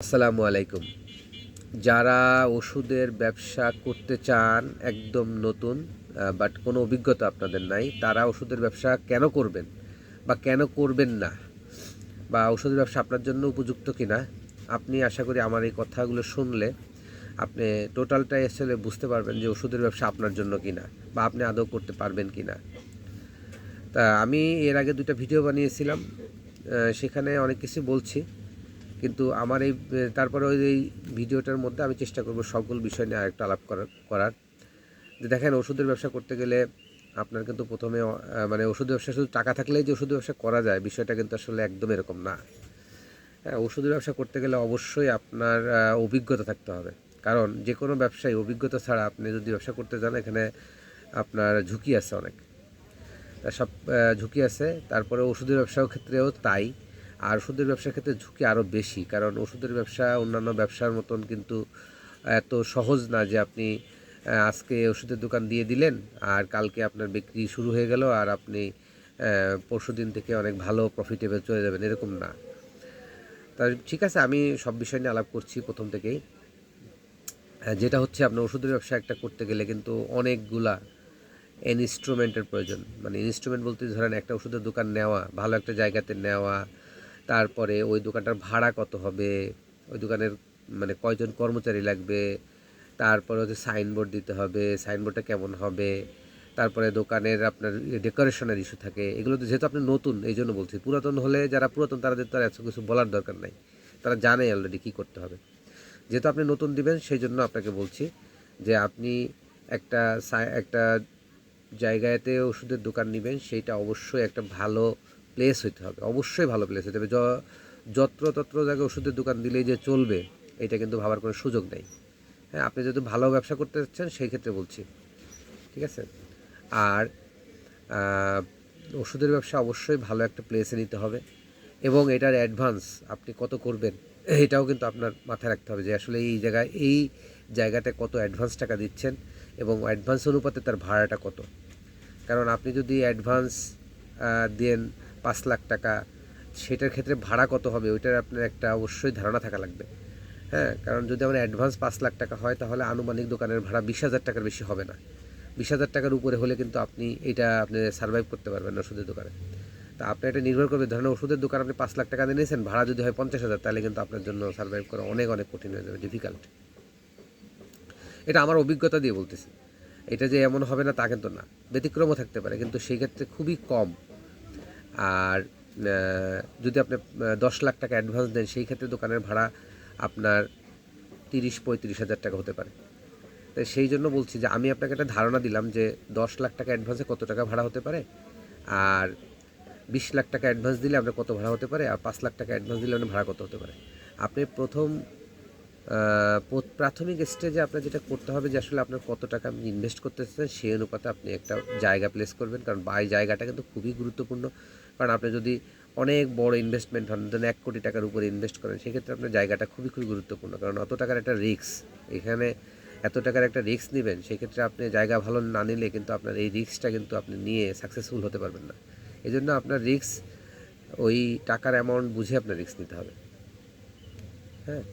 আসসালামু আলাইকুম। যারা ওষুধের ব্যবসা করতে চান একদম নতুন বাট কোনো অভিজ্ঞতা আপনাদের নাই, তারা ওষুধের ব্যবসা কেন করবেন বা কেন করবেন না, বা ওষুধের ব্যবসা আপনার জন্য উপযুক্ত কিনা, আপনি আশা করি আমার এই কথাগুলো শুনলে আপনি টোটালটাই আসলে বুঝতে পারবেন যে ওষুধের ব্যবসা আপনার জন্য কিনা বা আপনি আদৌ করতে পারবেন কিনা। তা আমি এর আগে 2টা ভিডিও বানিয়েছিলাম, সেখানে অনেক কিছু বলছি, কিন্তু আমার এই তারপরে এই ভিডিওটার মধ্যে আমি চেষ্টা করব সকল বিষয় নিয়ে আরেকটু আলাপ করার যে দেখেন, ওষুধের ব্যবসা করতে গেলে আপনার কিন্তু প্রথমে মানে ওষুধের ব্যবসা শুধু টাকা থাকলেই যে ওষুধের ব্যবসা করা যায়, বিষয়টা কিন্তু আসলে একদম এরকম না। হ্যাঁ, ওষুধের ব্যবসা করতে গেলে অবশ্যই আপনার অভিজ্ঞতা থাকতে হবে, কারণ যে কোনো ব্যবসায় অভিজ্ঞতা ছাড়া আপনি যদি ব্যবসা করতে যান, এখানে আপনার ঝুঁকি আছে অনেক। সব ঝুঁকি আছে। তারপরে ওষুধের ব্যবসার ক্ষেত্রেও তাই। আর ওষুধের ব্যবসার ক্ষেত্রে ঝুঁকি আরও বেশি, কারণ ওষুধের ব্যবসা অন্যান্য ব্যবসার মতন কিন্তু এত সহজ না যে আপনি আজকে ওষুধের দোকান দিয়ে দিলেন আর কালকে আপনার বিক্রি শুরু হয়ে গেল আর আপনি পরশু দিন থেকে অনেক ভালো প্রফিটেবল চলে যাবেন, এরকম না। তাই ঠিক আছে, আমি সব বিষয় নিয়ে আলাপ করছি প্রথম থেকেই। যেটা হচ্ছে, আপনার ওষুধের ব্যবসা একটা করতে গেলে কিন্তু অনেকগুলা ইনস্ট্রুমেন্টের প্রয়োজন। মানে ইনস্ট্রুমেন্ট বলতে ধরেন একটা ওষুধের দোকান নেওয়া, ভালো একটা জায়গাতে নেওয়া, তারপরে ওই দোকানটার ভাড়া কত হবে, ওই দোকানের মানে কয়জন কর্মচারী লাগবে, তারপরে হচ্ছে সাইনবোর্ড দিতে হবে, সাইনবোর্ডটা কেমন হবে, তারপরে দোকানের আপনার ডেকোরেশনের ইস্যু থাকে। এগুলো তো যেহেতু আপনি নতুন, এই জন্য বলছি। পুরাতন হলে, যারা পুরাতন তাদের তো আর এত কিছু বলার দরকার নাই, তারা জানে অলরেডি কী করতে হবে। যেহেতু আপনি নতুন দিবেন, সেই জন্য আপনাকে বলছি যে আপনি একটা একটা জায়গাতে ওষুধের দোকান নেবেন, সেইটা অবশ্যই একটা ভালো প্লেস হইতে হবে, অবশ্যই ভালো প্লেস হতে হবে। যত্রতত্র জায়গায় ওষুধের দোকান দিলেই যে চলবে, এটা কিন্তু ভাবার কোনো সুযোগ নেই। হ্যাঁ, আপনি যদি ভালো ব্যবসা করতে চাচ্ছেন সেই ক্ষেত্রে বলছি, ঠিক আছে। আর ওষুধের ব্যবসা অবশ্যই ভালো একটা প্লেসে নিতে হবে, এবং এটার অ্যাডভান্স আপনি কত করবেন এটাও কিন্তু আপনার মাথায় রাখতে হবে, যে আসলে এই জায়গাটা কত অ্যাডভান্স টাকা দিচ্ছেন এবং অ্যাডভান্স অনুপাতে তার ভাড়াটা কত। কারণ আপনি যদি অ্যাডভান্স দেন 5 লাখ টাকা, সেটার ক্ষেত্রে ভাড়া কত হবে ওইটার আপনার একটা অবশ্যই ধারণা থাকা লাগবে। হ্যাঁ, কারণ যদি আমার অ্যাডভান্স 5 লাখ টাকা হয়, তাহলে আনুমানিক দোকানের ভাড়া 20,000 টাকার বেশি হবে না। 20,000 টাকার উপরে হলে কিন্তু আপনি আপনি সার্ভাইভ করতে পারবেন না ওষুধের দোকানে। তা আপনি এটা নির্ভর করবে, ধরেন ওষুধের দোকান আপনি 5 লাখ টাকা দিয়ে নিয়েছেন, ভাড়া যদি হয় 50,000, তাহলে কিন্তু আপনার জন্য সার্ভাইভ করা অনেক অনেক কঠিন হয়ে যাবে, ডিফিকাল্ট। এটা আমার অভিজ্ঞতা দিয়ে বলতেছি। এটা যে এমন হবে না তা কিন্তু না, ব্যতিক্রমও থাকতে পারে, কিন্তু সেই ক্ষেত্রে খুবই কম। আর যদি আপনি 10 লাখ টাকা অ্যাডভান্স দেন, সেই ক্ষেত্রে দোকানের ভাড়া আপনার 30-35 হাজার টাকা হতে পারে। তাই সেই জন্য বলছি যে আমি আপনাকে একটা ধারণা দিলাম যে 10 লাখ টাকা অ্যাডভান্সে কত টাকা ভাড়া হতে পারে, আর 20 লাখ টাকা অ্যাডভান্স দিলে আপনার কত ভাড়া হতে পারে, আর 5 লাখ টাকা অ্যাডভান্স দিলে আপনার ভাড়া কত হতে পারে। আপনি প্রাথমিক স্টেজে আপনার যেটা করতে হবে, যে আসলে আপনার কত টাকা আপনি ইনভেস্ট করতে চাচ্ছেন, সেই অনুপাতে আপনি একটা জায়গা প্লেস করবেন, কারণ এই জায়গাটা কিন্তু খুবই গুরুত্বপূর্ণ। কারণ আপনি যদি অনেক বড় ইনভেস্টমেন্ট হন, ধরেন 1 কোটি টাকার উপরে ইনভেস্ট করেন, সেক্ষেত্রে আপনার জায়গাটা খুবই খুবই গুরুত্বপূর্ণ, কারণ অত টাকার একটা রিস্ক এখানে, এত টাকার একটা রিস্ক নেবেন, সেক্ষেত্রে আপনি জায়গা ভালো না নিলে কিন্তু আপনার এই রিস্কটা কিন্তু আপনি নিয়ে সাকসেসফুল হতে পারবেন না। এই জন্য আপনার রিস্ক, ওই টাকার অ্যামাউন্ট বুঝে আপনার রিস্ক নিতে হবে। হ্যাঁ।